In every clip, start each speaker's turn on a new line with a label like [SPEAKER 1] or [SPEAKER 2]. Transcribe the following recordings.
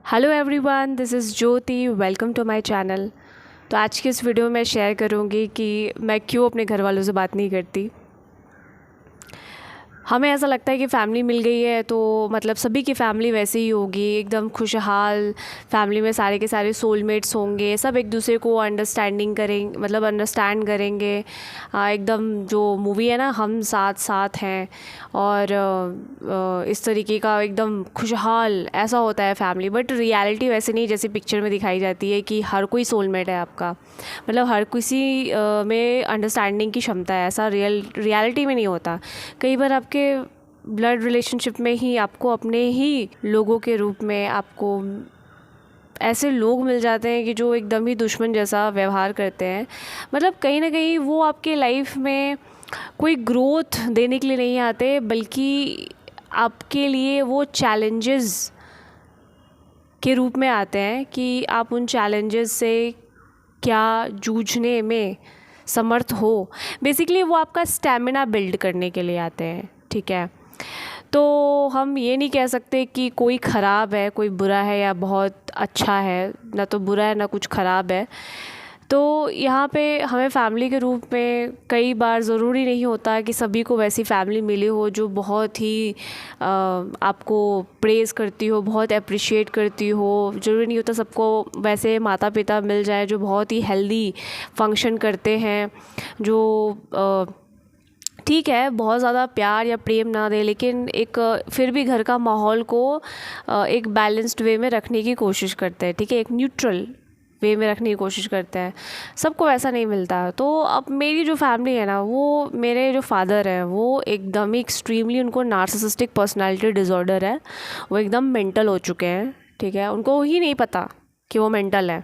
[SPEAKER 1] Hello everyone, this is Jyoti. Welcome to my channel. तो आज की इस वीडियो में शेयर करूँगी कि मैं क्यों अपने घर वालों से बात नहीं करती। हमें ऐसा लगता है कि फ़ैमिली मिल गई है तो मतलब सभी की फ़ैमिली वैसे ही होगी, एकदम खुशहाल। फ़ैमिली में सारे के सारे सोलमेट्स होंगे, सब एक दूसरे को अंडरस्टैंड करेंगे। एकदम जो मूवी है ना, हम साथ साथ हैं, और इस तरीके का एकदम खुशहाल ऐसा होता है फ़ैमिली। बट रियलिटी वैसे नहीं जैसे पिक्चर में दिखाई जाती है कि हर कोई सोलमेट है आपका, मतलब हर किसी में अंडरस्टैंडिंग की क्षमता है। ऐसा रियलिटी में नहीं होता। कई बार आपके ब्लड रिलेशनशिप में ही आपको अपने ही लोगों के रूप में आपको ऐसे लोग मिल जाते हैं कि जो एकदम ही दुश्मन जैसा व्यवहार करते हैं। मतलब कहीं ना कहीं वो आपके लाइफ में कोई ग्रोथ देने के लिए नहीं आते, बल्कि आपके लिए वो चैलेंजेस के रूप में आते हैं कि आप उन चैलेंजेस से क्या जूझने में समर्थ हो। बेसिकली वो आपका स्टैमिना बिल्ड करने के लिए आते हैं, ठीक है। तो हम ये नहीं कह सकते कि कोई ख़राब है, कोई बुरा है या बहुत अच्छा है, ना तो बुरा है ना कुछ ख़राब है। तो यहाँ पे हमें फैमिली के रूप में कई बार ज़रूरी नहीं होता कि सभी को वैसी फैमिली मिली हो जो बहुत ही आपको प्रेज़ करती हो, बहुत अप्रिशिएट करती हो। ज़रूरी नहीं होता सबको वैसे माता पिता मिल जाए जो बहुत ही हेल्दी फंक्शन करते हैं, जो ठीक है बहुत ज़्यादा प्यार या प्रेम ना दे, लेकिन एक फिर भी घर का माहौल को एक बैलेंस्ड वे में रखने की कोशिश करते हैं, ठीक है, एक न्यूट्रल वे में रखने की कोशिश करते हैं। सबको ऐसा नहीं मिलता। तो अब मेरी जो फैमिली है ना, वो मेरे जो फादर हैं वो एकदम ही एक्सट्रीमली, उनको नार्सिसिस्टिक पर्सनालिटी डिसऑर्डर है। वो एकदम मेंटल हो चुके हैं, ठीक है। उनको ही नहीं पता कि वो मेंटल है,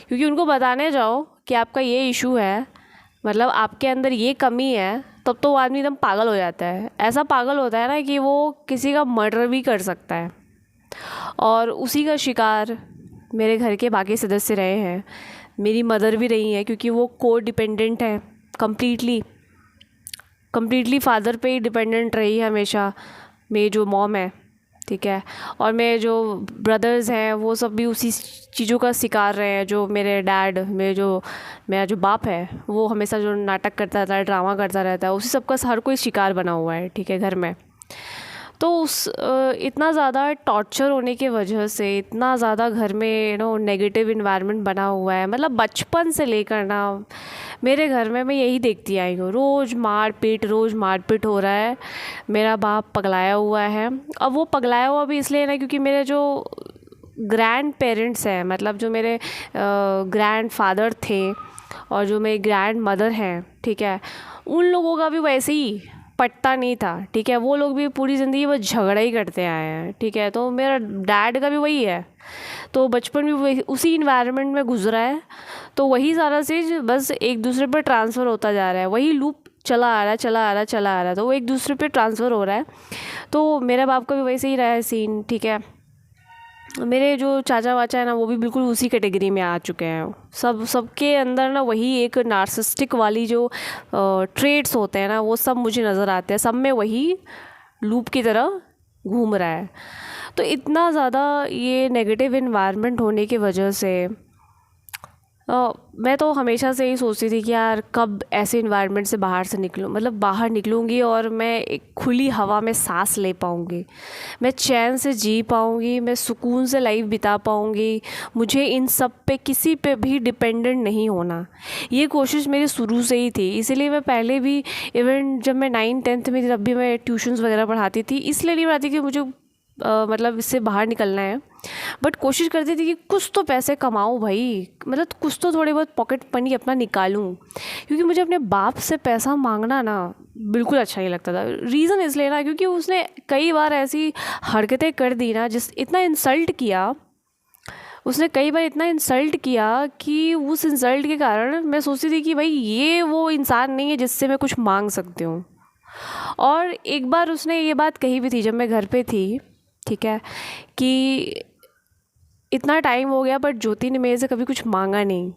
[SPEAKER 1] क्योंकि उनको बताने जाओ कि आपका ये इशू है, मतलब आपके अंदर ये कमी है, तब तो वो आदमी एकदम पागल हो जाता है। ऐसा पागल होता है ना कि वो किसी का मर्डर भी कर सकता है। और उसी का शिकार मेरे घर के बाकी सदस्य रहे हैं। मेरी मदर भी रही हैं, क्योंकि वो को डिपेंडेंट है, कम्प्लीटली फादर पे ही डिपेंडेंट रही है हमेशा, मेरी जो मॉम है, ठीक है। और मेरे जो ब्रदर्स हैं वो सब भी उसी चीज़ों का शिकार रहे हैं। जो मेरे डैड, मेरा जो बाप है, वो हमेशा जो नाटक करता रहता है, ड्रामा करता रहता है, उसी सब का हर कोई शिकार बना हुआ है, ठीक है, घर में। तो इतना ज़्यादा टॉर्चर होने की वजह से, इतना ज़्यादा घर में नेगेटिव इन्वायरमेंट बना हुआ है। मतलब बचपन से लेकर ना मेरे घर में मैं यही देखती आई हूँ, रोज़ मारपीट हो रहा है। मेरा बाप पगलाया हुआ है। अब वो पगलाया हुआ भी इसलिए ना, क्योंकि मेरे जो ग्रैंड पेरेंट्स हैं, मतलब जो मेरे ग्रैंड फादर थे और जो मेरी ग्रैंड मदर हैं, ठीक है, उन लोगों का भी वैसे ही पटता नहीं था, ठीक है। वो लोग भी पूरी ज़िंदगी वो झगड़ा ही करते आए हैं, ठीक है। तो मेरा डैड का भी वही है। तो बचपन भी वही उसी इन्वायरमेंट में गुजरा है। तो वही सारा चीज़ बस एक दूसरे पर ट्रांसफ़र होता जा रहा है, वही लूप चला आ रहा है। तो वो एक दूसरे पे ट्रांसफ़र हो रहा है। तो मेरे बाप का भी वैसे ही रहा है सीन, ठीक है। मेरे जो चाचा वाचा है ना, वो भी बिल्कुल उसी कैटेगरी में आ चुके हैं। सबके अंदर ना वही एक नार्सिसिस्टिक वाली जो ट्रेड्स होते हैं ना, वो सब मुझे नज़र आते हैं। सब में वही लूप की तरह घूम रहा है। तो इतना ज़्यादा ये नेगेटिव इन्वायरमेंट होने की वजह से मैं तो हमेशा से ही सोचती थी कि यार कब ऐसे इन्वायरमेंट से बाहर से निकलूँ, मतलब बाहर निकलूँगी और मैं एक खुली हवा में सांस ले पाऊँगी, मैं चैन से जी पाऊँगी, मैं सुकून से लाइफ बिता पाऊँगी। मुझे इन सब पे किसी पे भी डिपेंडेंट नहीं होना, ये कोशिश मेरी शुरू से ही थी। इसीलिए मैं पहले भी, इवन जब मैं 9th-10th में थी, तब भी मैं ट्यूशन्स वगैरह पढ़ाती थी। इसलिए नहीं पढ़ाती कि मुझे मतलब इससे बाहर निकलना है, बट कोशिश करती थी कि कुछ तो पैसे कमाऊँ भाई, मतलब कुछ तो थोड़े बहुत पॉकेट मनी अपना निकालूं। क्योंकि मुझे अपने बाप से पैसा मांगना ना बिल्कुल अच्छा नहीं लगता था। रीज़न इसलिए ना, क्योंकि उसने कई बार ऐसी हरकतें कर दी ना, उसने कई बार इतना इंसल्ट किया कि उस इंसल्ट के कारण मैं सोचती थी कि भाई ये वो इंसान नहीं है जिससे मैं कुछ मांग सकती हूँ। और एक बार उसने ये बात कही भी थी जब मैं घर पे थी, ठीक है, कि इतना टाइम हो गया बट ज्योति ने मेरे से कभी कुछ मांगा नहीं।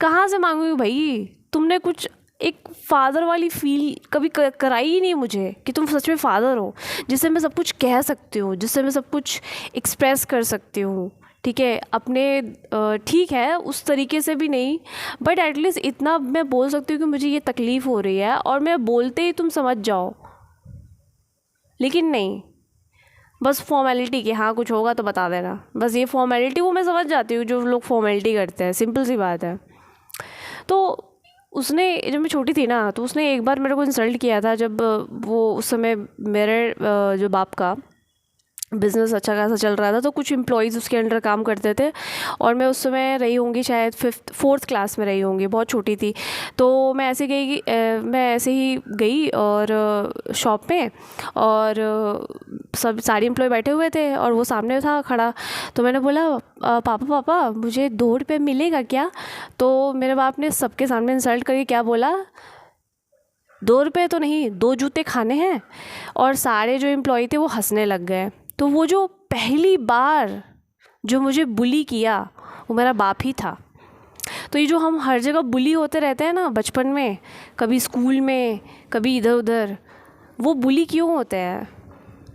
[SPEAKER 1] कहाँ से मांगूंगी भाई, तुमने कुछ एक फ़ादर वाली फील कभी कराई ही नहीं मुझे कि तुम सच में फ़ादर हो, जिससे मैं सब कुछ कह सकती हूँ, जिससे मैं सब कुछ एक्सप्रेस कर सकती हूँ। ठीक है, अपने ठीक है उस तरीके से भी नहीं, बट एटलीस्ट इतना मैं बोल सकती हूँ कि मुझे ये तकलीफ़ हो रही है और मैं बोलते ही तुम समझ जाओ। लेकिन नहीं, बस फॉर्मेलिटी की, हाँ कुछ होगा तो बता देना, बस ये फॉर्मेलिटी, वो मैं समझ जाती हूँ जो लोग फॉर्मेलिटी करते हैं, सिंपल सी बात है। तो उसने, जब मैं छोटी थी ना, तो उसने एक बार मेरे को इंसल्ट किया था, जब वो उस समय मेरे जो बाप का बिज़नेस अच्छा खासा चल रहा था, तो कुछ एम्प्लॉयज़ उसके अंडर काम करते थे, और मैं उस समय रही होंगी शायद 4th क्लास में रही होंगी, बहुत छोटी थी। तो मैं ऐसे ही गई और शॉप में, और सब सारे एम्प्लॉय बैठे हुए थे और वो सामने था खड़ा। तो मैंने बोला पापा पापा मुझे 2 रुपये मिलेगा क्या? तो मेरे बाप ने सबके सामने इंसल्ट करके क्या बोला, 2 रुपये तो नहीं, 2 जूते खाने हैं। और सारे जो एम्प्लॉय थे वो हंसने लग गए। तो वो जो पहली बार जो मुझे बुली किया वो मेरा बाप ही था। तो ये जो हम हर जगह बुली होते रहते हैं ना बचपन में, कभी स्कूल में, कभी इधर उधर, वो बुली क्यों होते हैं?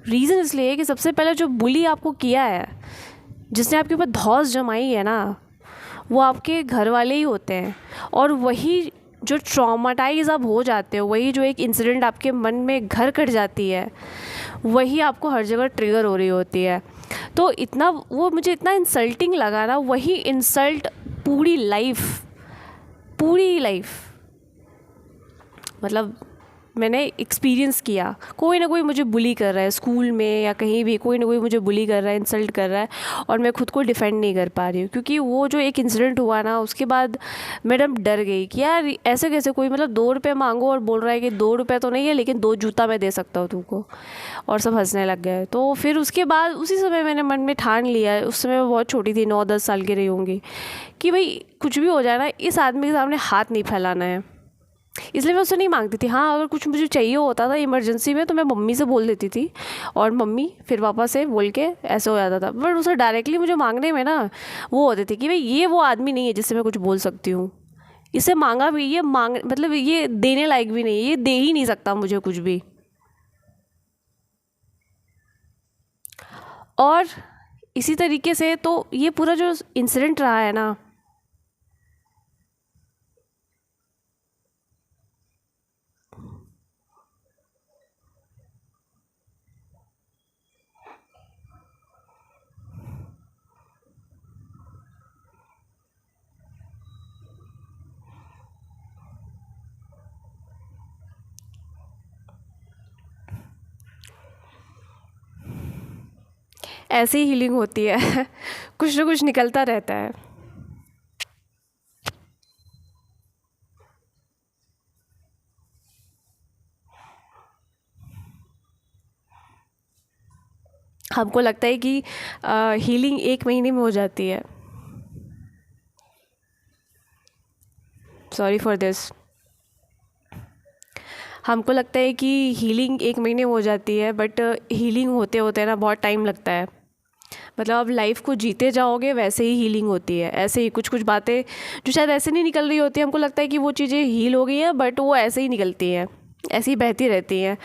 [SPEAKER 1] रीज़न इसलिए कि सबसे पहले जो बुली आपको किया है, जिसने आपके ऊपर धौंस जमाई है ना, वो आपके घर वाले ही होते हैं। और वही जो ट्रॉमाटाइज आप हो जाते हो, वही जो एक इंसिडेंट आपके मन में घर कर जाती है, वही आपको हर जगह ट्रिगर हो रही होती है। तो इतना वो मुझे इतना इंसल्टिंग लगा ना, वही इंसल्ट पूरी लाइफ मतलब मैंने एक्सपीरियंस किया। कोई ना कोई मुझे बुली कर रहा है, स्कूल में या कहीं भी कोई ना कोई मुझे बुली कर रहा है, इंसल्ट कर रहा है, और मैं खुद को डिफेंड नहीं कर पा रही हूँ। क्योंकि वो जो एक इंसिडेंट हुआ ना, उसके बाद मैडम डर गई कि यार ऐसे कैसे कोई, मतलब 2 रुपये मांगो और बोल रहा है कि 2 रुपये तो नहीं है लेकिन 2 जूता मैं दे सकता हूँ तुमको। और सब हंसने लग गए। तो फिर उसके बाद उसी समय मैंने मन में ठान लिया, उस समय मैं बहुत छोटी थी, 9-10 साल की रही होंगी, कि भाई कुछ भी हो जाए ना, इस आदमी के सामने हाथ नहीं फैलाना है। इसलिए मैं उससे नहीं मांगती थी। हाँ, अगर कुछ मुझे चाहिए होता था इमरजेंसी में तो मैं मम्मी से बोल देती थी, और मम्मी फिर पापा से बोल के ऐसे हो जाता था। बट उसे डायरेक्टली मुझे मांगने में ना वो होते थे कि भाई ये वो आदमी नहीं है जिससे मैं कुछ बोल सकती हूँ। इसे मांगा भी, ये मांग मतलब ये देने लायक भी नहीं है, ये दे ही नहीं सकता मुझे कुछ भी। और इसी तरीके से तो ये पूरा जो इंसिडेंट रहा है ना, ऐसे ही हीलिंग होती है कुछ ना कुछ निकलता रहता है। हमको लगता है कि हीलिंग 1 महीने में हो जाती है। Sorry for this. हमको लगता है कि हीलिंग 1 महीने में हो जाती है, बट हीलिंग होते होते ना बहुत टाइम लगता है। मतलब आप लाइफ को जीते जाओगे वैसे ही हीलिंग होती है। ऐसे ही कुछ कुछ बातें जो शायद ऐसे नहीं निकल रही होती, हमको लगता है कि वो चीज़ें हील हो गई हैं, बट वो ऐसे ही निकलती हैं, ऐसे ही बहती रहती हैं।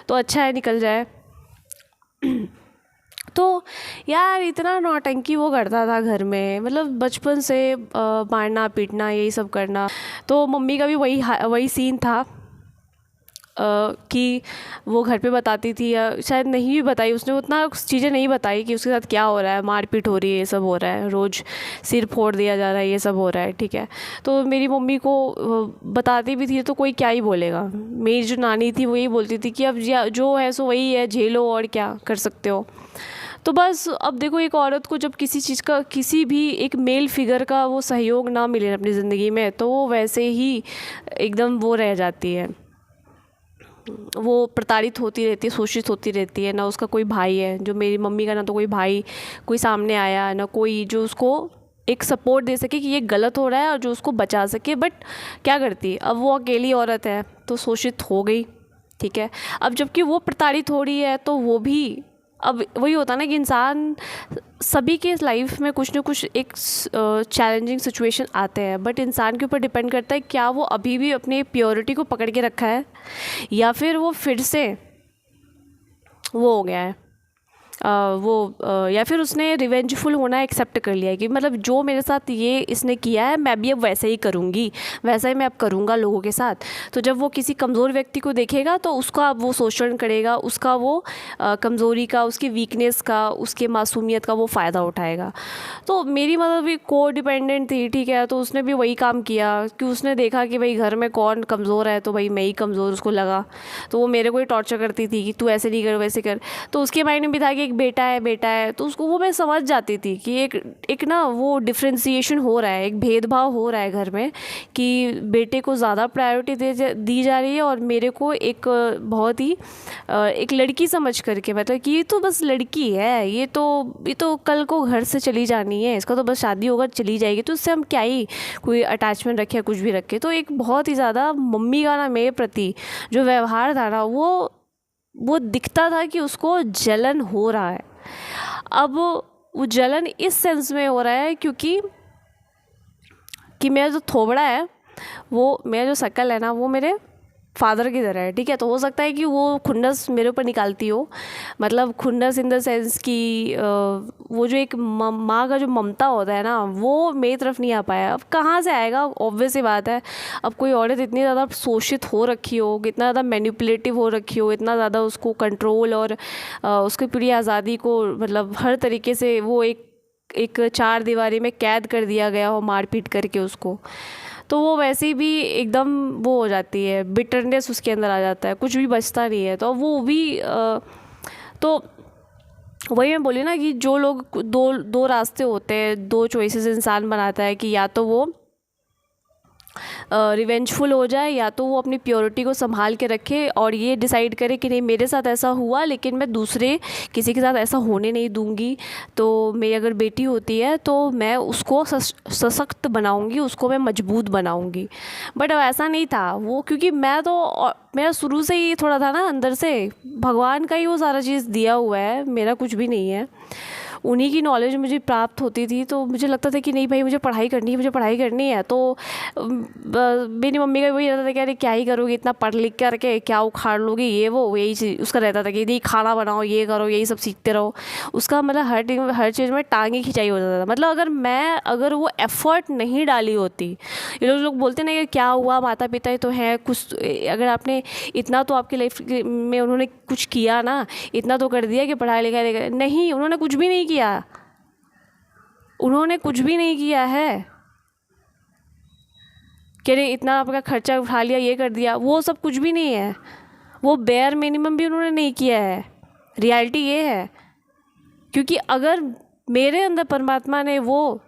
[SPEAKER 1] तो अच्छा है निकल जाए। तो यार इतना नौटंकी वो करता था घर में, मतलब बचपन से मारना पीटना यही सब करना। तो मम्मी का भी वही सीन था कि वो घर पे बताती थी, या शायद नहीं भी बताई, उसने उतना चीज़ें नहीं बताई कि उसके साथ क्या हो रहा है, मारपीट हो रही है, ये सब हो रहा है, रोज़ सिर फोड़ दिया जा रहा है, ये सब हो रहा है। ठीक है, तो मेरी मम्मी को बताती भी थी तो कोई क्या ही बोलेगा। मेरी जो नानी थी वो यही बोलती थी कि अब जो है सो वही है, झेलो और क्या कर सकते हो। तो बस अब देखो, एक औरत को जब किसी चीज़ का, किसी भी एक मेल फिगर का वो सहयोग ना मिले अपनी ज़िंदगी में, तो वो वैसे ही एकदम वो रह जाती है, वो प्रताड़ित होती रहती है, शोषित होती रहती है। ना उसका कोई भाई है, जो मेरी मम्मी का ना तो कोई भाई कोई सामने आया, ना कोई जो उसको एक सपोर्ट दे सके कि ये गलत हो रहा है और जो उसको बचा सके। बट क्या करती, अब वो अकेली औरत है तो शोषित हो गई। ठीक है, अब जबकि वो प्रताड़ित हो रही है तो वो भी अब वही होता है ना कि इंसान सभी के लाइफ में कुछ ना कुछ एक चैलेंजिंग सिचुएशन आते हैं, बट इंसान के ऊपर डिपेंड करता है क्या वो अभी भी अपनी प्योरिटी को पकड़ के रखा है या फिर वो फिर से वो हो गया है या फिर उसने रिवेंजफुल होना एक्सेप्ट कर लिया है कि मतलब जो मेरे साथ ये इसने किया है मैं भी अब वैसे ही करूँगी, वैसा ही मैं अब करूँगा लोगों के साथ। तो जब वो किसी कमज़ोर व्यक्ति को देखेगा तो उसका वो शोषण करेगा, उसका वो कमज़ोरी का, उसकी वीकनेस का, उसके मासूमियत का वो फ़ायदा उठाएगा। तो मेरी मदर भी को डिपेंडेंट थी, ठीक है, तो उसने भी वही काम किया कि उसने देखा कि भाई घर में कौन कमज़ोर है, तो भाई मैं ही कमज़ोर उसको लगा, तो वो मेरे को ही टॉर्चर करती थी कि तू ऐसे नहीं कर वैसे कर। तो उसके माइंड में भी था कि एक बेटा है, तो उसको वो मैं समझ जाती थी कि एक ना वो डिफ्रेंसिएशन हो रहा है, एक भेदभाव हो रहा है घर में कि बेटे को ज़्यादा प्रायोरिटी दी जा रही है और मेरे को एक बहुत ही एक लड़की समझ करके, मतलब कि ये तो बस लड़की है, ये तो कल को घर से चली जानी है, इसका तो बस शादी होकर चली जाएगी, तो इससे हम क्या ही कोई अटैचमेंट रखे या कुछ भी रखे। तो एक बहुत ही ज़्यादा मम्मी का ना मेरे प्रति जो व्यवहार था ना वो दिखता था कि उसको जलन हो रहा है। अब वो जलन इस सेंस में हो रहा है क्योंकि मेरा जो थोबड़ा है, वो मेरा जो शक्ल है ना, वो मेरे फादर की तरह है, ठीक है। तो हो सकता है कि वो खुन्नस मेरे ऊपर निकालती हो, मतलब खुन्नस इन द सेंस कि वो जो एक माँ का जो ममता होता है ना, वो मेरी तरफ नहीं आ पाया। अब कहाँ से आएगा, ऑब्वियस सी बात है। अब कोई औरत इतनी ज़्यादा शोषित हो रखी हो, इतना ज़्यादा मैनिपुलेटिव हो रखी हो, इतना ज़्यादा उसको कंट्रोल और उसकी पूरी आज़ादी को मतलब हर तरीके से वो एक चार दीवारी में कैद कर दिया गया हो मार पीट करके उसको, तो वो वैसे भी एकदम वो हो जाती है, बिटरनेस उसके अंदर आ जाता है, कुछ भी बचता नहीं है। तो वो भी तो वही मैं बोली ना कि जो लोग दो रास्ते होते हैं, दो चॉइसेस इंसान बनाता है कि या तो वो रिवेंजफुल हो जाए या तो वो अपनी प्योरिटी को संभाल के रखे और ये डिसाइड करे कि नहीं मेरे साथ ऐसा हुआ लेकिन मैं दूसरे किसी के साथ ऐसा होने नहीं दूंगी। तो मेरी अगर बेटी होती है तो मैं उसको सशक्त बनाऊंगी, उसको मैं मजबूत बनाऊंगी। बट अब ऐसा नहीं था वो, क्योंकि मेरा शुरू से ही थोड़ा था ना अंदर से, भगवान का ही वो सारा चीज़ दिया हुआ है, मेरा कुछ भी नहीं है, उन्हीं की नॉलेज मुझे प्राप्त होती थी। तो मुझे लगता था कि नहीं भाई मुझे पढ़ाई करनी है। तो मेरी मम्मी का वही रहता था कि अरे क्या ही करोगी, इतना पढ़ लिख करके क्या उखाड़ लोगी, ये वो यही चीज़ उसका रहता था कि नहीं खाना बनाओ, ये करो, यही सब सीखते रहो। उसका मतलब हर चीज़ में टांगे खिंचाई हो जाता था। मतलब अगर वो एफ़र्ट नहीं डाली होती, ये लोग बोलते ना कि क्या हुआ, माता पिता ही तो हैं, कुछ अगर आपने इतना तो आपकी लाइफ में उन्होंने कुछ किया ना, इतना तो कर दिया कि पढ़ाई लिखाई, नहीं उन्होंने कुछ भी नहीं किया, उन्होंने कुछ भी नहीं किया है कि अरे इतना आपका खर्चा उठा लिया, ये कर दिया, वो सब कुछ भी नहीं है। वो बेयर मिनिमम भी उन्होंने नहीं किया है। रियलिटी ये है, क्योंकि अगर मेरे अंदर परमात्मा ने वो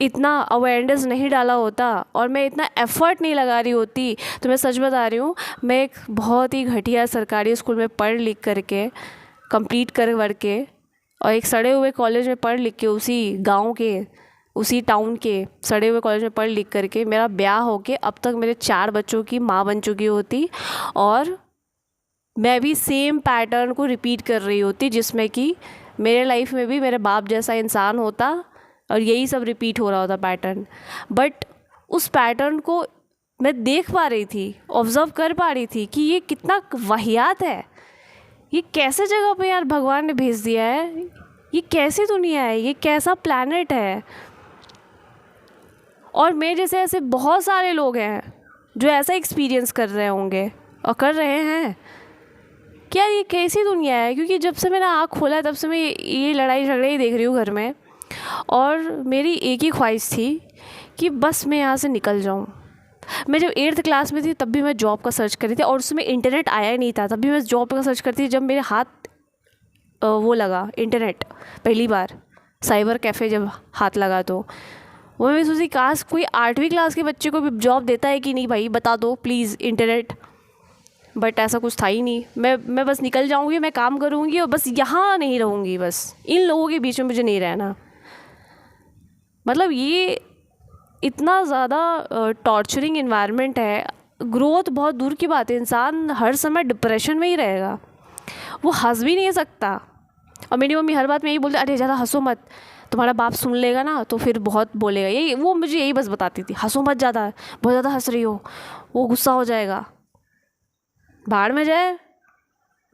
[SPEAKER 1] इतना अवेयरनेस नहीं डाला होता और मैं इतना एफ़र्ट नहीं लगा रही होती, तो मैं सच बता रही हूँ, मैं एक बहुत ही घटिया सरकारी स्कूल में पढ़ लिख करके कंप्लीट कर के और एक सड़े हुए कॉलेज में पढ़ लिख के, उसी गांव के, उसी टाउन के सड़े हुए कॉलेज में पढ़ लिख करके मेरा ब्याह होके अब तक मेरे 4 बच्चों की माँ बन चुकी होती और मैं भी सेम पैटर्न को रिपीट कर रही होती, जिसमें कि मेरे लाइफ में भी मेरे बाप जैसा इंसान होता और यही सब रिपीट हो रहा होता पैटर्न। बट उस पैटर्न को मैं देख पा रही थी, ऑब्ज़र्व कर पा रही थी कि ये कितना वाहियात है, ये कैसे जगह पे यार भगवान ने भेज दिया है, ये कैसी दुनिया है, ये कैसा प्लैनेट है। और मेरे जैसे ऐसे बहुत सारे लोग हैं जो ऐसा एक्सपीरियंस कर रहे होंगे और कर रहे हैं कि यार ये कैसी दुनिया है। क्योंकि जब से मैंने आँख खोला है तब से मैं ये लड़ाई झगड़े ही देख रही हूँ घर में, और मेरी एक ही ख्वाहिश थी कि बस मैं यहाँ से निकल जाऊँ। मैं जब 8th क्लास में थी तब भी मैं जॉब का सर्च कर रही थी और उसमें इंटरनेट आया ही नहीं था, तब भी मैं जॉब का सर्च करती थी। जब मेरे हाथ वो लगा इंटरनेट पहली बार, साइबर कैफ़े जब हाथ लगा, तो वो मैं सोची काश कोई 8वीं क्लास के बच्चे को भी जॉब देता है कि नहीं, भाई बता दो प्लीज़ इंटरनेट। बट ऐसा कुछ था ही नहीं। मैं बस निकल जाऊँगी, मैं काम करूँगी और बस यहाँ नहीं रहूँगी, बस इन लोगों के बीच में मुझे नहीं रहना। मतलब ये इतना ज़्यादा टॉर्चरिंग इन्वायरमेंट है, ग्रोथ बहुत दूर की बात है, इंसान हर समय डिप्रेशन में ही रहेगा। वो हंस भी नहीं सकता। और मेरी मम्मी हर बात में यही बोलती, अरे ज़्यादा हंसो मत, तुम्हारा बाप सुन लेगा ना तो फिर बहुत बोलेगा। यही वो मुझे यही बस बताती थी, हंसो मत ज़्यादा, बहुत ज़्यादा हंस रही हो, वो गुस्सा हो जाएगा। भाड़ में जाए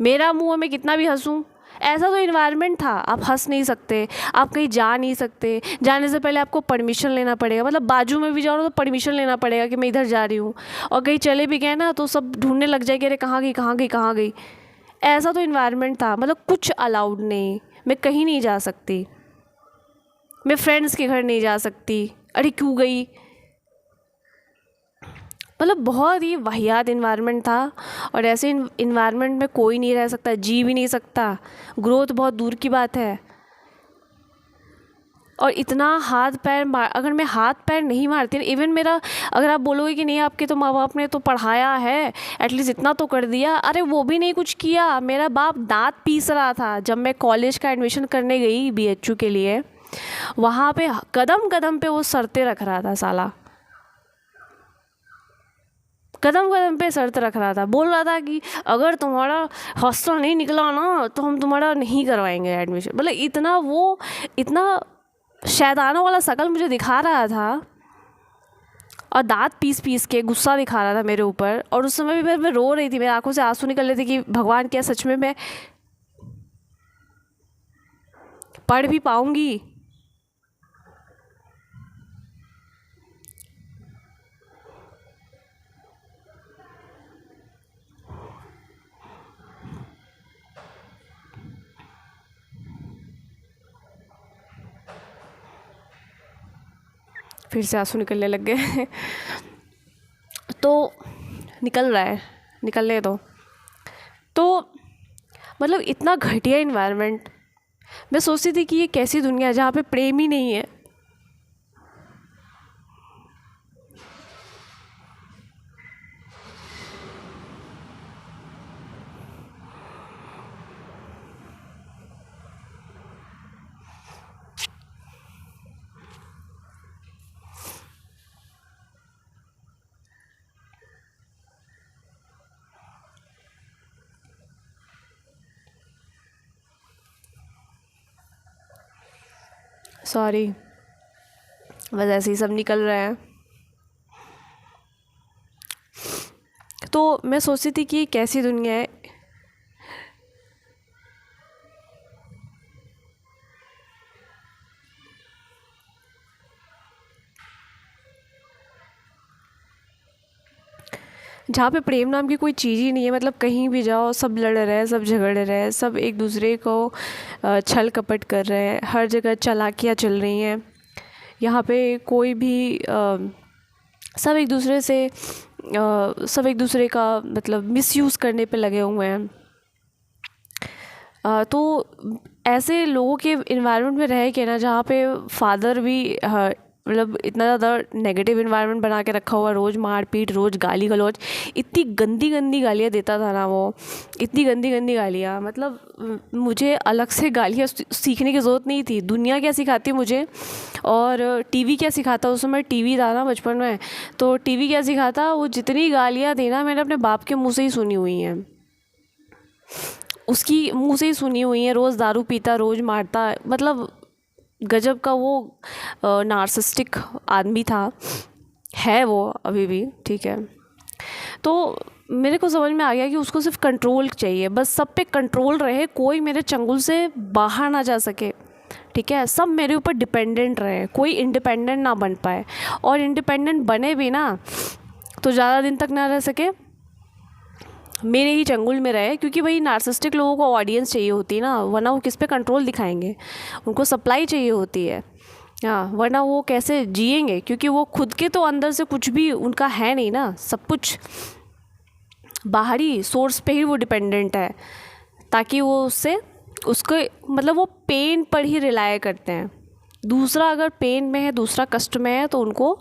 [SPEAKER 1] मेरा मुँह, मैं कितना भी हंसूँ। ऐसा तो इन्वायरमेंट था, आप हंस नहीं सकते, आप कहीं जा नहीं सकते, जाने से पहले आपको परमिशन लेना पड़ेगा। मतलब बाजू में भी जाओ ना तो परमिशन लेना पड़ेगा कि मैं इधर जा रही हूँ। और कहीं चले भी गए ना तो सब ढूंढने लग जाएगी, अरे कहाँ गई कहाँ गई कहाँ गई। ऐसा तो इन्वायरमेंट था, मतलब कुछ अलाउड नहीं, मैं कहीं नहीं जा सकती, मैं फ्रेंड्स के घर नहीं जा सकती, अरे क्यों गई। मतलब बहुत ही वाहियात इन्वायरमेंट था। और ऐसे इन्वायरमेंट में कोई नहीं रह सकता, जी भी नहीं सकता, ग्रोथ बहुत दूर की बात है। और इतना हाथ पैर मार, अगर मैं हाथ पैर नहीं मारती, इवन मेरा, अगर आप बोलोगे कि नहीं आपके तो माँ बाप ने तो पढ़ाया है, एटलीस्ट इतना तो कर दिया, अरे वो भी नहीं कुछ किया। मेरा बाप दांत पीस रहा था जब मैं कॉलेज का एडमिशन करने गई BHU के लिए, वहाँ पे कदम कदम पे वो शर्तें रख रहा था साला, कदम कदम पे शर्त रख रहा था। बोल रहा था कि अगर तुम्हारा हॉस्टल नहीं निकला ना तो हम तुम्हारा नहीं करवाएंगे एडमिशन। मतलब इतना वो, इतना शैतानों वाला शकल मुझे दिखा रहा था, और दांत पीस पीस के गुस्सा दिखा रहा था मेरे ऊपर। और उस समय भी मैं रो रही थी, मेरी आंखों से आंसू निकल रहे थे कि भगवान, क्या सच में मैं पढ़ भी पाऊंगी। फिर से आंसू निकलने लग गए तो निकल रहा है, निकलने दो। तो मतलब इतना घटिया इन्वायरमेंट। मैं सोचती थी कि ये कैसी दुनिया है जहाँ पे प्रेम ही नहीं है। सॉरी, बस ऐसे ही सब निकल रहा है। तो मैं सोचती थी कि ये कैसी दुनिया है। जहाँ पे प्रेम नाम की कोई चीज़ ही नहीं है। मतलब कहीं भी जाओ सब लड़ रहे हैं, सब झगड़ रहे हैं, सब एक दूसरे को छल कपट कर रहे हैं, हर जगह चालाकियाँ चल रही हैं। यहाँ पे कोई भी सब एक दूसरे से सब एक दूसरे का मतलब मिसयूज़ करने पे लगे हुए हैं। तो ऐसे लोगों के इन्वायरमेंट में रह के ना, जहाँ पे फादर भी मतलब इतना ज़्यादा नेगेटिव इन्वायरमेंट बना के रखा हुआ, रोज़ मारपीट, रोज़ गाली गलौज, इतनी गंदी गंदी गालियाँ देता था ना वो, इतनी गंदी गंदी गालियाँ। मतलब मुझे अलग से गालियाँ सीखने की ज़रूरत नहीं थी, दुनिया क्या सिखाती मुझे और टीवी क्या सिखाता। उस समय टीवी था ना बचपन में, तो टीवी क्या सिखाता, वो जितनी गालियाँ थी ना मैंने अपने बाप के मुँह से ही सुनी हुई हैं, उसकी मुँह से ही सुनी हुई है। रोज़ दारू पीता, रोज़ मारता, मतलब गजब का वो नार्सिसिस्टिक आदमी था, है वो अभी भी, ठीक है। तो मेरे को समझ में आ गया कि उसको सिर्फ कंट्रोल चाहिए, बस सब पे कंट्रोल रहे, कोई मेरे चंगुल से बाहर ना जा सके, ठीक है। सब मेरे ऊपर डिपेंडेंट रहे, कोई इंडिपेंडेंट ना बन पाए, और इंडिपेंडेंट बने भी ना तो ज़्यादा दिन तक ना रह सके, मेरे ही चंगुल में रहे। क्योंकि वही नार्सिसिस्टिक लोगों को ऑडियंस चाहिए होती है ना, वरना वो किस पे कंट्रोल दिखाएंगे, उनको सप्लाई चाहिए होती है, हाँ, वरना वो कैसे जिएंगे। क्योंकि वो खुद के तो अंदर से कुछ भी उनका है नहीं ना, सब कुछ बाहरी सोर्स पे ही वो डिपेंडेंट है, ताकि वो उससे उसको मतलब वो पेन पर ही रिलाय करते हैं। दूसरा अगर पेन में है, दूसरा कष्ट में है, तो उनको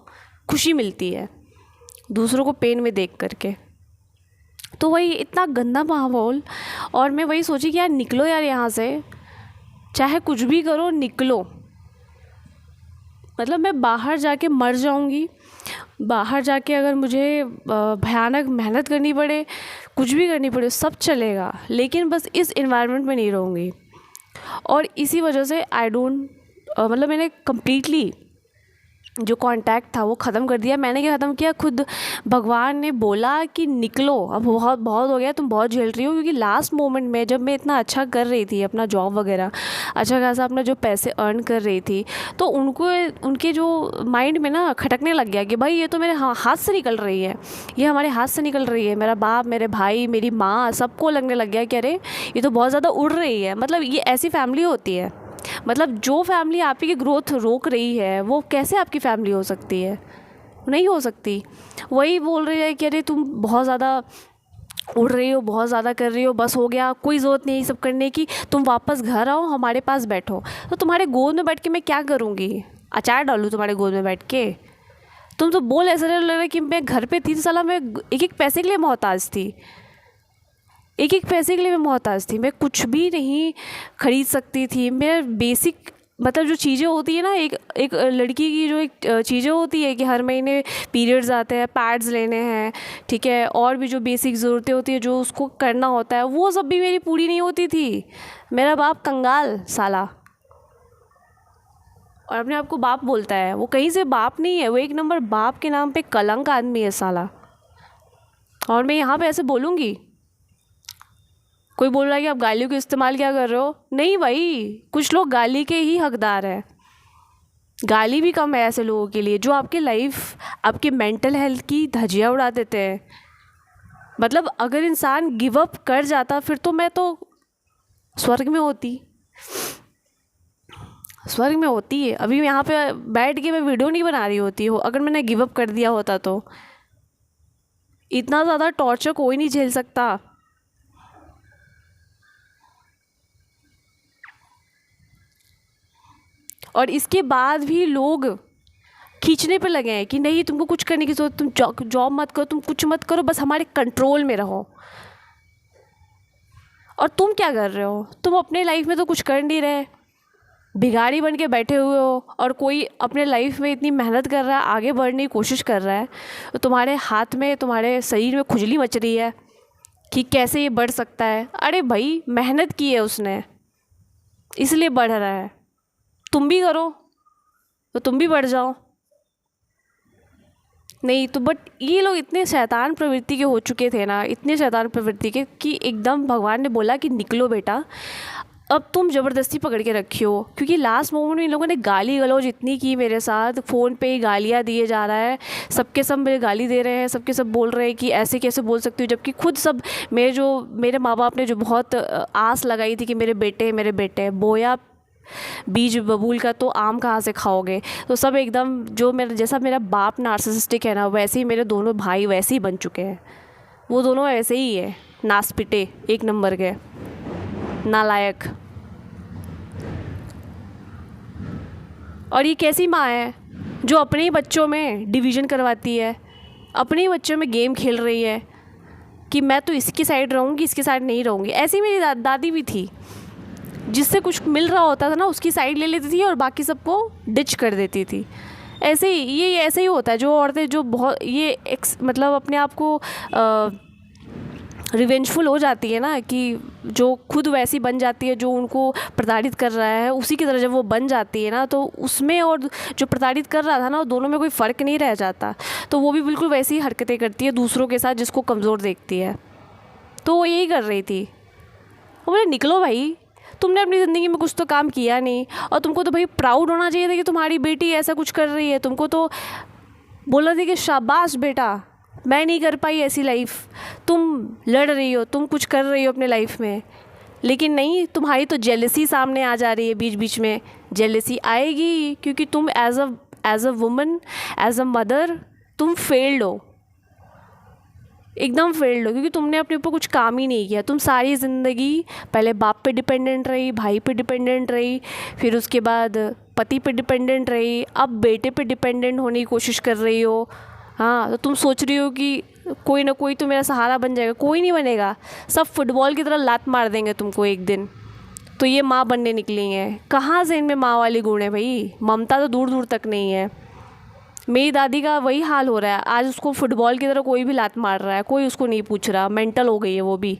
[SPEAKER 1] खुशी मिलती है दूसरों को पेन में देख करके। तो वही इतना गंदा माहौल। और मैं वही सोची कि यार निकलो यार यहाँ से, चाहे कुछ भी करो निकलो। मतलब मैं बाहर जाके मर जाऊंगी, बाहर जाके अगर मुझे भयानक मेहनत करनी पड़े, कुछ भी करनी पड़े, सब चलेगा, लेकिन बस इस इन्वायरमेंट में नहीं रहूँगी। और इसी वजह से आई डोंट मतलब मैंने कम्प्लीटली जो कांटेक्ट था वो ख़त्म कर दिया। मैंने क्या ख़त्म किया, खुद भगवान ने बोला कि निकलो, अब बहुत बहुत हो गया, तुम बहुत झेल रही हो। क्योंकि लास्ट मोमेंट में जब मैं इतना अच्छा कर रही थी अपना जॉब वगैरह, अच्छा खासा अपना जो पैसे अर्न कर रही थी, तो उनके जो माइंड में ना खटकने लग गया कि भाई ये तो मेरे हाथ से निकल रही है, ये हमारे हाथ से निकल रही है। मेरा बाप, मेरे भाई, मेरी माँ, सबको लगने लग गया कि अरे ये तो बहुत ज़्यादा उड़ रही है। मतलब ये ऐसी फैमिली होती है, मतलब जो फैमिली आपकी ग्रोथ रोक रही है वो कैसे आपकी फैमिली हो सकती है? नहीं हो सकती। वही बोल रही है कि अरे तुम बहुत ज़्यादा उड़ रही हो, बहुत ज़्यादा कर रही हो, बस हो गया, कोई ज़रूरत नहीं सब करने की, तुम वापस घर आओ, हमारे पास बैठो। तो तुम्हारे गोद में बैठ के मैं क्या करूँगी? अचार डालूँ तुम्हारे गोद में बैठ के? तुम तो बोल ऐसा लग रहा है कि मैं घर पे थी तो साला मैं एक एक पैसे के लिए मोहताज थी, एक एक पैसे के लिए मैं मोहताज थी। मैं कुछ भी नहीं खरीद सकती थी। मैं बेसिक मतलब जो चीज़ें होती है ना, एक एक लड़की की जो एक चीज़ें होती है कि हर महीने पीरियड्स आते हैं, पैड्स लेने हैं, ठीक है, और भी जो बेसिक ज़रूरतें होती है जो उसको करना होता है, वो सब भी मेरी पूरी नहीं होती थी। मेरा बाप कंगाल साला, और अपने आप को बाप बोलता है। वो कहीं से बाप नहीं है, वो एक नंबर बाप के नाम पे कलंक आदमी है साला। और मैं यहाँ पे ऐसे बोलूँगी, कोई बोल रहा है कि आप गालियों का इस्तेमाल क्या कर रहे हो? नहीं भाई, कुछ लोग गाली के ही हकदार हैं। गाली भी कम है ऐसे लोगों के लिए जो आपके लाइफ, आपके मेंटल हेल्थ की धज्जियाँ उड़ा देते हैं। मतलब अगर इंसान गिव अप कर जाता फिर तो मैं तो स्वर्ग में होती, स्वर्ग में होती है। अभी यहाँ पे बैठ के मैं वीडियो नहीं बना रही होती हो अगर मैंने गिव अप कर दिया होता तो। इतना ज़्यादा टॉर्चर कोई नहीं झेल सकता। और इसके बाद भी लोग खींचने पे लगे हैं कि नहीं तुमको कुछ करने की ज़रूरत, तुम जॉब मत करो, तुम कुछ मत करो, बस हमारे कंट्रोल में रहो। और तुम क्या कर रहे हो? तुम अपने लाइफ में तो कुछ कर नहीं रहे, भिखारी बन के बैठे हुए हो। और कोई अपने लाइफ में इतनी मेहनत कर रहा है, आगे बढ़ने की कोशिश कर रहा है, तो तुम्हारे हाथ में, तुम्हारे शरीर में खुजली मच रही है कि कैसे ये बढ़ सकता है। अरे भाई मेहनत की है उसने, इसलिए बढ़ रहा है। तुम भी करो तो तुम भी बढ़ जाओ। नहीं तो बट ये लोग इतने शैतान प्रवृत्ति के हो चुके थे ना, इतने शैतान प्रवृत्ति के कि एकदम भगवान ने बोला कि निकलो बेटा। अब तुम ज़बरदस्ती पकड़ के रखी हो, क्योंकि लास्ट मोमेंट में इन लोगों ने गाली गलौज इतनी की मेरे साथ, फ़ोन पे ही गालियाँ दिए जा रहा है, सबके सब मेरे गाली दे रहे हैं, सबके सब बोल रहे हैं कि ऐसे कैसे बोल सकती हो, जबकि खुद सब मेरे माँ बाप ने जो बहुत आस लगाई थी कि मेरे बेटे बोया बीज बबूल का तो आम कहाँ से खाओगे। तो सब एकदम जो जैसा मेरा बाप नार्सिसिस्टिक है ना, वैसे ही मेरे दोनों भाई वैसे ही बन चुके हैं। वो दोनों ऐसे ही है, नासपिटे एक नंबर के, नालायक। और ये कैसी माँ है जो अपने ही बच्चों में डिवीज़न करवाती है, अपने ही बच्चों में गेम खेल रही है कि मैं तो इसकी साइड रहूँगी, इसकी साइड नहीं रहूँगी। ऐसी मेरी दादी भी थी, जिससे कुछ मिल रहा होता था ना उसकी साइड ले लेती थी और बाकी सबको डिच कर देती थी। ऐसे ही ये ऐसे ही होता है। जो औरतें जो बहुत ये मतलब अपने आप को रिवेंजफुल हो जाती है ना, कि जो खुद वैसी बन जाती है, जो उनको प्रताड़ित कर रहा है उसी की तरह जब वो बन जाती है ना, तो उसमें और जो प्रताड़ित कर रहा था ना, दोनों में कोई फ़र्क नहीं रह जाता। तो वो भी बिल्कुल वैसी ही हरकतें करती है दूसरों के साथ जिसको कमज़ोर देखती है। तो वो यही कर रही थी। वो बोले निकलो भाई, तुमने अपनी ज़िंदगी में कुछ तो काम किया नहीं, और तुमको तो भाई प्राउड होना चाहिए था कि तुम्हारी बेटी ऐसा कुछ कर रही है। तुमको तो बोला था कि शाबाश बेटा, मैं नहीं कर पाई ऐसी लाइफ, तुम लड़ रही हो, तुम कुछ कर रही हो अपने लाइफ में। लेकिन नहीं, तुम्हारी तो जेलसी सामने आ जा रही है। बीच बीच में जेलसी आएगी क्योंकि तुम as a woman, as a mother तुम फेल्ड हो, एकदम फेल्ड हो, क्योंकि तुमने अपने ऊपर कुछ काम ही नहीं किया। तुम सारी ज़िंदगी पहले बाप पे डिपेंडेंट रही, भाई पे डिपेंडेंट रही, फिर उसके बाद पति पे डिपेंडेंट रही, अब बेटे पे डिपेंडेंट होने की कोशिश कर रही हो। हाँ, तो तुम सोच रही हो कि कोई ना कोई तो मेरा सहारा बन जाएगा। कोई नहीं बनेगा, सब फुटबॉल की तरह लात मार देंगे तुमको एक दिन। तो ये माँ बनने निकली हैं। कहाँ से इनमें माँ वाली गुण है भाई? ममता तो दूर दूर तक नहीं है। मेरी दादी का वही हाल हो रहा है, आज उसको फुटबॉल की तरह कोई भी लात मार रहा है, कोई उसको नहीं पूछ रहा, मेंटल हो गई है वो भी।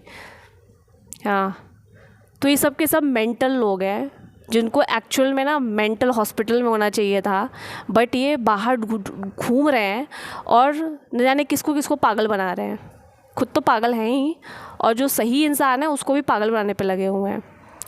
[SPEAKER 1] हाँ, तो ये सब के सब मेंटल लोग हैं जिनको एक्चुअल में ना मेंटल हॉस्पिटल में होना चाहिए था, बट ये बाहर घूम रहे हैं और न जाने किसको किसको पागल बना रहे हैं। खुद तो पागल हैं ही, और जो सही इंसान है उसको भी पागल बनाने पे लगे हुए हैं।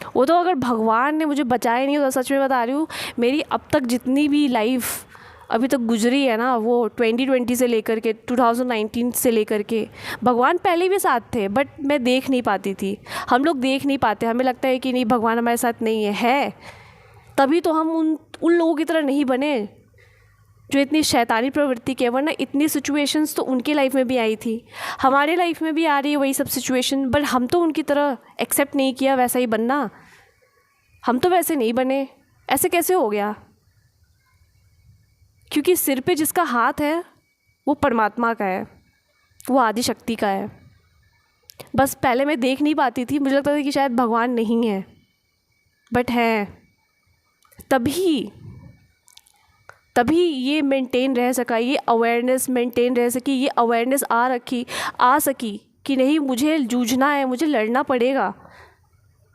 [SPEAKER 1] वो तो अगर भगवान ने मुझे बचाया नहीं होता, सच में बता रही हूँ, मेरी अब तक जितनी भी लाइफ अभी तक गुजरी है ना, वो 2020 से लेकर के 2019 से लेकर के, भगवान पहले भी साथ थे, बट मैं देख नहीं पाती थी। हम लोग देख नहीं पाते, हमें लगता है कि नहीं भगवान हमारे साथ नहीं है तभी तो हम उन लोगों की तरह नहीं बने जो इतनी शैतानी प्रवृत्ति के। वरना इतनी सिचुएशंस तो उनकी लाइफ में भी आई थी, हमारी लाइफ में भी आ रही है वही सब सिचुएशन, बट हम तो उनकी तरह एक्सेप्ट नहीं किया वैसा ही बनना। हम तो वैसे नहीं बने। ऐसे कैसे हो गया? क्योंकि सिर पे जिसका हाथ है वो परमात्मा का है, वो आदि शक्ति का है। बस पहले मैं देख नहीं पाती थी, मुझे लगता था कि शायद भगवान नहीं है, बट है। तभी ये मेंटेन रह सका, ये अवेयरनेस मेंटेन रह सकी, ये अवेयरनेस आ सकी कि नहीं, मुझे जूझना है, मुझे लड़ना पड़ेगा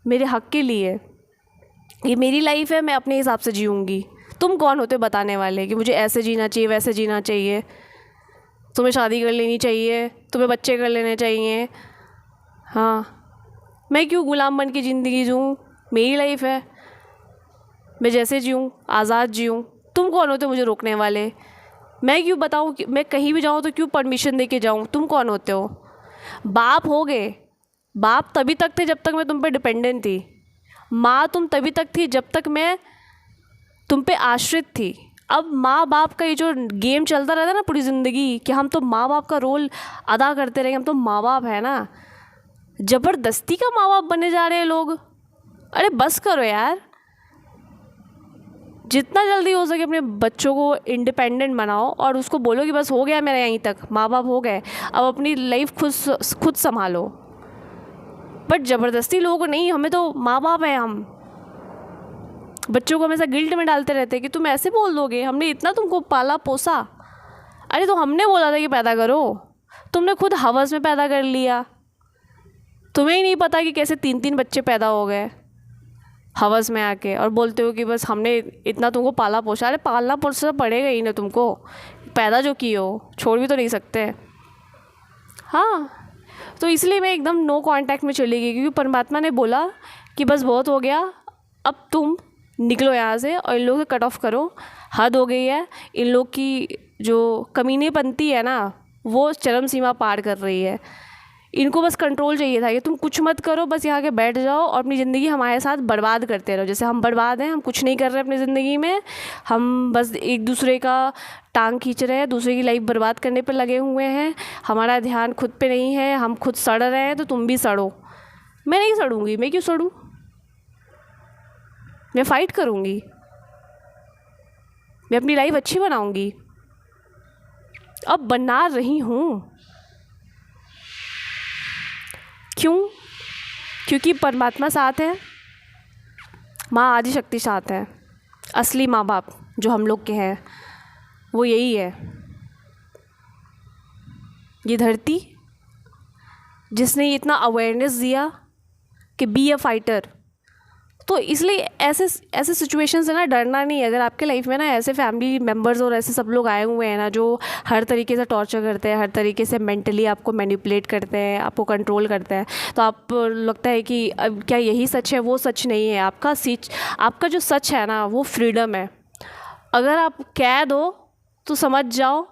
[SPEAKER 1] मेरे हक़ के लिए। ये मेरी लाइफ है, मैं अपने हिसाब से जीऊँगी। तुम कौन होते बताने वाले कि मुझे ऐसे जीना चाहिए, वैसे जीना चाहिए, तुम्हें शादी कर लेनी चाहिए, तुम्हें बच्चे कर लेने चाहिए? हाँ, मैं क्यों गुलाम बन के ज़िंदगी जीऊँ? मेरी लाइफ है, मैं जैसे जीऊँ आज़ाद जीऊँ। तुम कौन होते मुझे रोकने वाले? मैं क्यों बताऊँ कि मैं कहीं भी जाऊँ तो क्यों परमिशन दे के जाऊँ? तुम कौन होते हो? बाप हो गए, बाप तभी तक थे जब तक मैं तुम पे डिपेंडेंट थी। माँ तुम तभी तक थी जब तक मैं तुम पे आश्रित थी। अब माँ बाप का ये जो गेम चलता रहता है ना पूरी ज़िंदगी, कि हम तो माँ बाप का रोल अदा करते रहेंगे, हम तो माँ बाप है ना, ज़बरदस्ती का माँ बाप बने जा रहे हैं लोग। अरे बस करो यार, जितना जल्दी हो सके अपने बच्चों को इंडिपेंडेंट बनाओ और उसको बोलो कि बस हो गया मेरा यहीं तक, माँ बाप हो गए, अब अपनी लाइफ खुद संभालो। बट ज़बरदस्ती लोगों को नहीं, हमें तो माँ बाप है। हम बच्चों को हमेशा गिल्ट में डालते रहते हैं कि तुम ऐसे बोल दोगे, हमने इतना तुमको पाला पोसा। अरे तो हमने बोला था कि पैदा करो, तुमने खुद हवस में पैदा कर लिया। तुम्हें ही नहीं पता कि कैसे 3-3 बच्चे पैदा हो गए हवस में आके, और बोलते हो कि बस हमने इतना तुमको पाला पोसा। अरे पालना पोसना पड़ेगा ही ना तुमको, पैदा जो की हो, छोड़ भी तो नहीं सकते। हाँ, तो इसलिए मैं एकदम नो कांटेक्ट में चली गई, क्योंकि परमात्मा ने बोला कि बस बहुत हो गया, अब तुम निकलो यहाँ से और इन लोगों से कट ऑफ करो, हद हो गई है। इन लोग की जो कमीनेपंती है ना, वो चरम सीमा पार कर रही है। इनको बस कंट्रोल चाहिए था कि तुम कुछ मत करो, बस यहाँ के बैठ जाओ और अपनी ज़िंदगी हमारे साथ बर्बाद करते रहो। जैसे हम बर्बाद हैं, हम कुछ नहीं कर रहे अपनी ज़िंदगी में, हम बस एक दूसरे का टांग खींच रहे हैं, दूसरे की लाइफ बर्बाद करने पर लगे हुए हैं। हमारा ध्यान खुद पे नहीं है, हम खुद सड़ रहे हैं, तो तुम भी सड़ो। मैं नहीं सड़ूंगी, मैं क्यों सड़ूँ? मैं फ़ाइट करूँगी, मैं अपनी लाइफ अच्छी बनाऊँगी, अब बना रही हूँ। क्यों? क्योंकि परमात्मा साथ है, माँ आदि शक्ति साथ है। असली माँ बाप जो हम लोग के हैं वो यही है। ये धरती जिसने इतना अवेयरनेस दिया कि बी अ फाइटर, तो इसलिए ऐसे सिचुएशन से ना डरना नहीं है। अगर आपके लाइफ में ना ऐसे फैमिली मेम्बर्स और ऐसे सब लोग आए हुए हैं ना जो हर तरीके से टॉर्चर करते हैं, हर तरीके से मेंटली आपको मैनिपुलेट करते हैं, आपको कंट्रोल करते हैं, तो आप लगता है कि अब क्या यही सच है? वो सच नहीं है। आपका जो सच है ना वो फ्रीडम है। अगर आप कैद हो तो समझ जाओ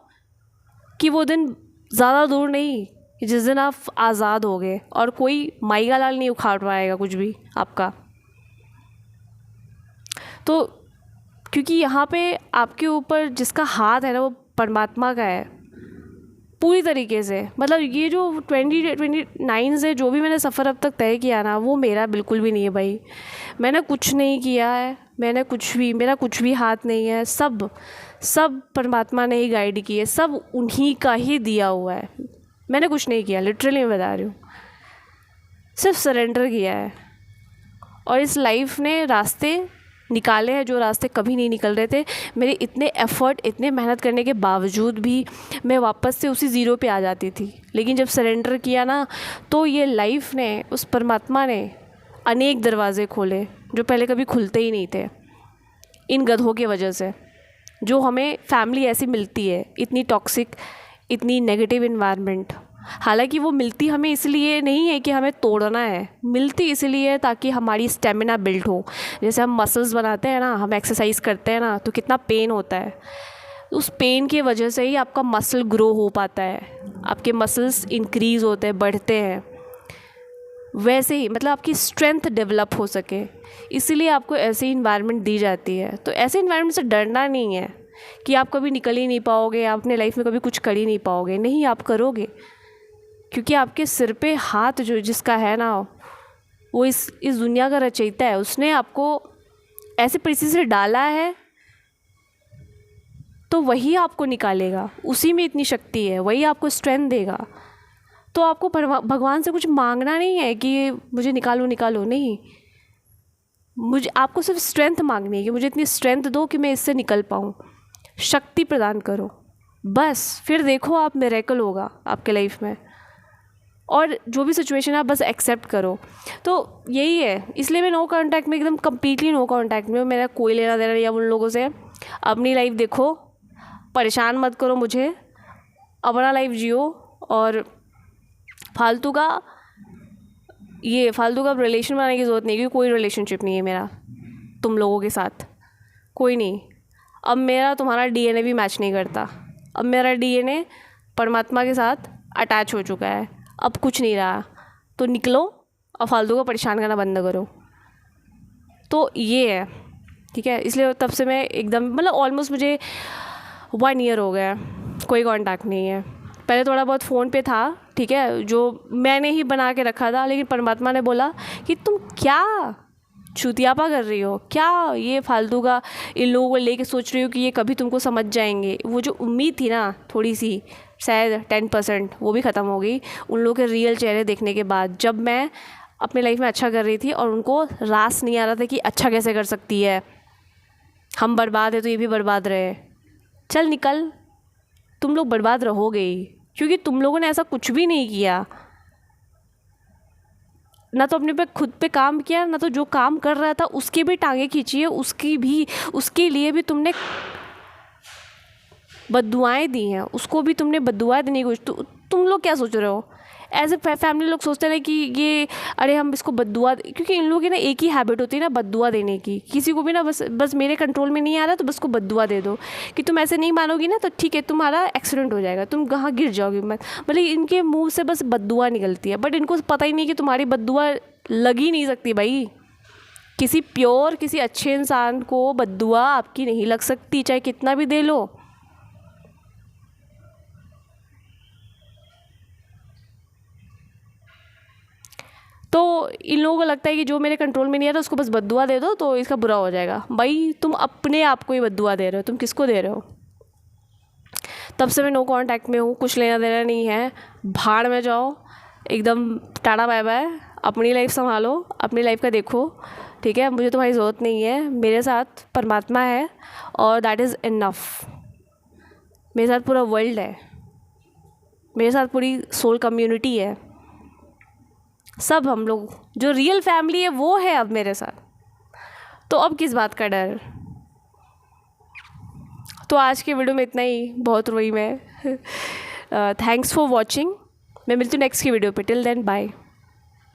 [SPEAKER 1] कि वो दिन ज़्यादा दूर नहीं जिस दिन आप आज़ाद हो गए और कोई माई का लाल नहीं उखाड़ पाएगा कुछ भी आपका। तो क्योंकि यहाँ पे आपके ऊपर जिसका हाथ है ना वो परमात्मा का है पूरी तरीके से। मतलब ये जो 2029 से जो भी मैंने सफ़र अब तक तय किया ना वो मेरा बिल्कुल भी नहीं है भाई। मैंने कुछ नहीं किया है, मेरा कुछ भी हाथ नहीं है। सब परमात्मा ने ही गाइड की है, सब उन्हीं का ही दिया हुआ है। मैंने कुछ नहीं किया, लिटरली मैं बता रही हूँ, सिर्फ सरेंडर किया है। और इस लाइफ ने रास्ते निकाले हैं जो रास्ते कभी नहीं निकल रहे थे। मेरे इतने एफ़र्ट, इतने मेहनत करने के बावजूद भी मैं वापस से उसी ज़ीरो पे आ जाती थी। लेकिन जब सरेंडर किया ना, तो ये लाइफ ने, उस परमात्मा ने अनेक दरवाज़े खोले जो पहले कभी खुलते ही नहीं थे, इन गधों की वजह से। जो हमें फैमिली ऐसी मिलती है, इतनी टॉक्सिक, इतनी नेगेटिव इन्वायरमेंट, हालांकि वो मिलती हमें इसलिए नहीं है कि हमें तोड़ना है, मिलती इसलिए है ताकि हमारी स्टेमिना बिल्ड हो। जैसे हम मसल्स बनाते हैं ना, हम एक्सरसाइज करते हैं ना, तो कितना पेन होता है, उस पेन की वजह से ही आपका मसल ग्रो हो पाता है, आपके मसल्स इंक्रीज़ होते हैं, बढ़ते हैं। वैसे ही मतलब आपकी स्ट्रेंथ डेवलप हो सके, इसीलिए आपको ऐसी इन्वायरमेंट दी जाती है। तो ऐसे इन्वायरमेंट से डरना नहीं है कि आप कभी निकल ही नहीं पाओगे, आप अपने लाइफ में कभी कुछ कर ही नहीं पाओगे। नहीं, आप करोगे, क्योंकि आपके सिर पे हाथ जो जिसका है ना, वो इस दुनिया का रचयिता है। उसने आपको ऐसे परिस्थिति से डाला है, तो वही आपको निकालेगा। उसी में इतनी शक्ति है, वही आपको स्ट्रेंथ देगा। तो आपको भगवान से कुछ मांगना नहीं है कि मुझे निकालो निकालो, नहीं, मुझे आपको सिर्फ स्ट्रेंथ मांगनी है कि मुझे इतनी स्ट्रेंथ दो कि मैं इससे निकल पाऊँ, शक्ति प्रदान करो, बस। फिर देखो आप, मिरेकल होगा आपके लाइफ में। और जो भी सिचुएशन है आप बस एक्सेप्ट करो। तो यही है, इसलिए मैं नो कांटेक्ट में, एकदम कम्प्लीटली नो कांटेक्ट में हूँ। मेरा कोई लेना देना नहीं है उन लोगों से। अपनी लाइफ देखो, परेशान मत करो मुझे, अपना लाइफ जियो। और फालतू का रिलेशन बनाने की ज़रूरत नहीं, क्योंकि कोई रिलेशनशिप नहीं है मेरा तुम लोगों के साथ, कोई नहीं। अब मेरा तुम्हारा डीएनए भी मैच नहीं करता। अब मेरा डीएनए परमात्मा के साथ अटैच हो चुका है, अब कुछ नहीं रहा। तो निकलो और फालतू का परेशान करना बंद करो। तो ये है, ठीक है। इसलिए तब से मैं एकदम, मतलब ऑलमोस्ट मुझे 1 ईयर हो गया कोई कांटेक्ट नहीं है। पहले थोड़ा बहुत फ़ोन पे था, ठीक है, जो मैंने ही बना के रखा था। लेकिन परमात्मा ने बोला कि तुम क्या चुतियापा कर रही हो, क्या ये फालतू का इन लोगों को लेके सोच रही हो कि ये कभी तुमको समझ जाएंगे। वो जो उम्मीद थी ना, थोड़ी सी, शायद 10%, वो भी ख़त्म हो गई उन लोगों के रियल चेहरे देखने के बाद। जब मैं अपने लाइफ में अच्छा कर रही थी और उनको रास नहीं आ रहा था कि अच्छा कैसे कर सकती है, हम बर्बाद है तो ये भी बर्बाद रहे। चल निकल, तुम लोग बर्बाद रहोगे ही, क्योंकि तुम लोगों ने ऐसा कुछ भी नहीं किया, ना तो अपने पे खुद पे काम किया, ना तो जो काम कर रहा था उसके भी टांगे खींची है, उसके लिए भी तुमने बद्दुआएं दी हैं, उसको भी तुमने बद्दुआएं देने की कोशिश। तुम लोग क्या सोच रहे हो? ऐसे फैमिली लोग सोचते हैं कि ये, अरे हम इसको बद्दुआ, क्योंकि इन लोगों की ना एक ही हैबिट होती है ना, बद्दुआ देने की। किसी को भी ना बस मेरे कंट्रोल में नहीं आ रहा तो बस को बद्दुआ दे दो कि तुम ऐसे नहीं मानोगी ना तो ठीक है, तुम्हारा एक्सीडेंट हो जाएगा, तुम कहाँ गिर जाओगी। मतलब इनके मुंह से बस बद्दुआ निकलती है, बट इनको पता ही नहीं कि तुम्हारी बद्दुआ लग ही नहीं सकती भाई। किसी अच्छे इंसान को बद्दुआ आपकी नहीं लग सकती, चाहे कितना भी दे लो। तो इन लोगों को लगता है कि जो मेरे कंट्रोल में नहीं आता उसको बस बद्दुआ दे दो तो इसका बुरा हो जाएगा। भाई तुम अपने आप को ही बद्दुआ दे रहे हो, तुम किसको दे रहे हो? तब से मैं नो कांटेक्ट में हूँ, कुछ लेना देना नहीं है। भाड़ में जाओ, एकदम टाटा बाय बाय, अपनी लाइफ संभालो, अपनी लाइफ का देखो, ठीक है। मुझे तुम्हारी ज़रूरत नहीं है, मेरे साथ परमात्मा है और दैट इज़ इनफ। मेरे साथ पूरा वर्ल्ड है, मेरे साथ पूरी सोल कम्युनिटी है, सब हम लोग, जो रियल फैमिली है वो है अब मेरे साथ। तो अब किस बात का डर? तो आज के वीडियो में इतना ही, बहुत रोई मैं। Thanks for watching. मैं मिलती हूँ नेक्स्ट की वीडियो पे। Till then bye.